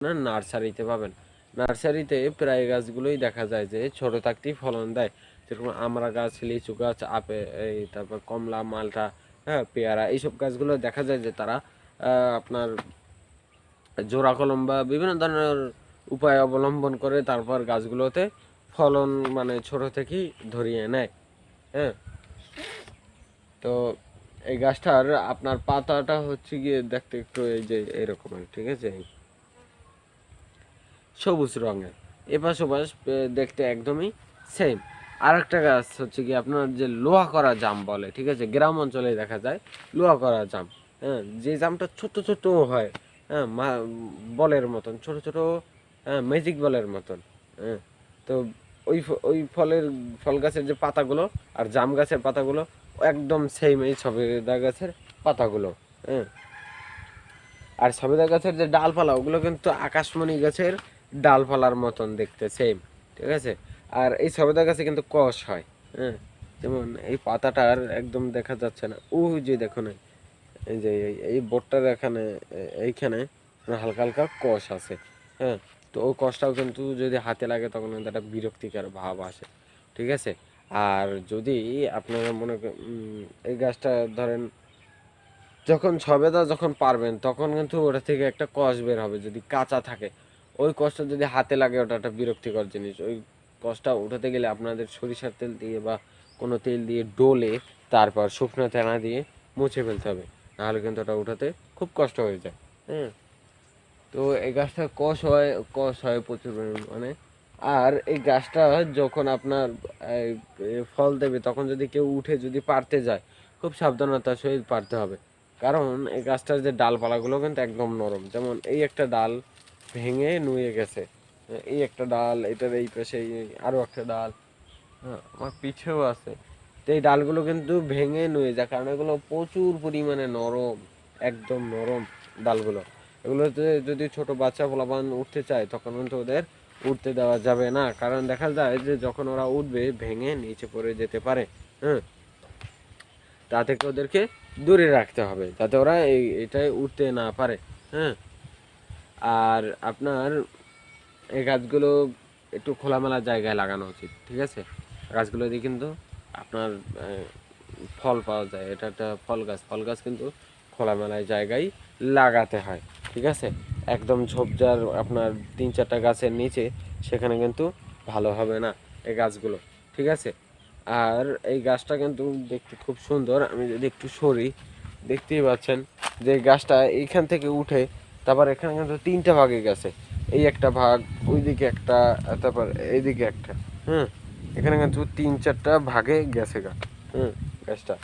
আপনার নার্সারিতে পাবেন। নার্সারিতে প্রায় গাছগুলোই দেখা যায় যে ছোট থাকতেই ফলন দেয়। যেরকম আমরা গাছ, লিচু গাছ, তারপর কমলা, মালটা, হ্যাঁ, পেয়ারা, এইসব গাছগুলো দেখা যায় যে তারা আপনার জোড়া কলম বা বিভিন্ন ধরনের উপায় অবলম্বন করে তারপর গাছগুলোতে ফলন মানে ছোট থেকেই ধরিয়ে নেয়। হ্যাঁ, তো এই গাছটার আপনার পাতাটা হচ্ছে গিয়ে দেখতে একটু এই যে এরকমের, ঠিক আছে, সবুজ রঙের, এপাশ ওপাশ দেখতে একদমই সেম। আর একটা গাছ হচ্ছে কি আপনার যে লোহা করা জাম বলে, ঠিক আছে, গ্রাম অঞ্চলে দেখা যায় লোহা করা জাম। হ্যাঁ, যে জামটা ছোট ছোট হয়, হ্যাঁ, বলের মতন ছোট ছোট, হ্যাঁ, ম্যাজিক বলের মতন। হ্যাঁ, তো ওই ফল গাছের যে পাতাগুলো আর জাম গাছের পাতাগুলো একদম সেম এই সবেদা গাছের পাতাগুলো। হ্যাঁ, আর সবেদা গাছের যে ডালপালা ওগুলো কিন্তু আকাশমণি গাছের ডালপালার মতন দেখতে সেম, ঠিক আছে। আর এই সবেদা গাছে কিন্তু কষ হয়। হ্যাঁ, যেমন এই পাতাটার একদম দেখা যাচ্ছে না, ওই যে দেখো না, এই যে এই বোটটার এখানে এইখানে হালকা হালকা কষ আছে। হ্যাঁ, তো ওই কষটাও কিন্তু যদি হাতে লাগে তখন কিন্তু একটা বিরক্তিকর ভাব আসে, ঠিক আছে। আর যদি আপনারা মনে এই গাছটা ধরেন যখন সবেদা যখন পারবেন তখন কিন্তু ওটা থেকে একটা কষ বের হবে যদি কাঁচা থাকে। ওই কষটা যদি হাতে লাগে ওটা একটা বিরক্তিকর জিনিস। ওই কষটা উঠাতে গেলে আপনাদের সরিষার তেল দিয়ে বা কোনো তেল দিয়ে ডলে তারপর শুকনো তেনা দিয়ে মুছে ফেলতে হবে, নাহলে কিন্তু ওটা উঠাতে খুব কষ্ট হয়ে যায়। হ্যাঁ, তো এই গাছটা কষ হয় প্রচুর পরিমাণে। আর এই গাছটা যখন আপনার ফল দেবে তখন যদি কেউ উঠে যদি পারতে যায় খুব সাবধানতার সহিত পারতে হবে, কারণ এই গাছটার যে ডালপালাগুলো কিন্তু একদম নরম। যেমন এই একটা ডাল ভেঙে নুয়ে গেছে, এই একটা ডাল, এটার এই পাশে আরও একটা ডাল, হ্যাঁ, আমার পিছেও আছে। তো এই ডালগুলো কিন্তু ভেঙে নুয়ে যায়, কারণ এগুলো প্রচুর পরিমাণে নরম, একদম নরম ডালগুলো। এগুলোতে যদি ছোট বাচ্চা পোলাপান উঠতে চায় তখন কিন্তু ওদের উঠতে দেওয়া যাবে না, কারণ দেখা যায় যে যখন ওরা উঠবে ভেঙে নিচে পড়ে যেতে পারে। হ্যাঁ, তা থেকে ওদেরকে দূরে রাখতে হবে যাতে ওরা এটাই উঠতে না পারে। হ্যাঁ, আর আপনার এই গাছগুলো একটু খোলামেলা জায়গায় লাগানো উচিত, ঠিক আছে। গাছগুলো দিয়ে কিন্তু আপনার ফল পাওয়া যায়, এটা একটা ফল গাছ কিন্তু খোলামেলায় জায়গায় লাগাতে হয়, ঠিক আছে। একদম ঝোপঝাড় আপনার 3-4টা গাছের নিচে সেখানে কিন্তু ভালো হবে না এই গাছগুলো, ঠিক আছে। আর এই গাছটা কিন্তু দেখতে খুব সুন্দর। আমি যদি একটু সরি, দেখতেই পাচ্ছেন যে গাছটা এইখান থেকে উঠে তারপর এখানে কিন্তু 3টা ভাগে গেছে। এই একটা ভাগ, ওইদিকে একটা, তারপর এইদিকে একটা। হুম, এখানে কিন্তু 3-4টা ভাগে গেছে গা। হুম, গাছটা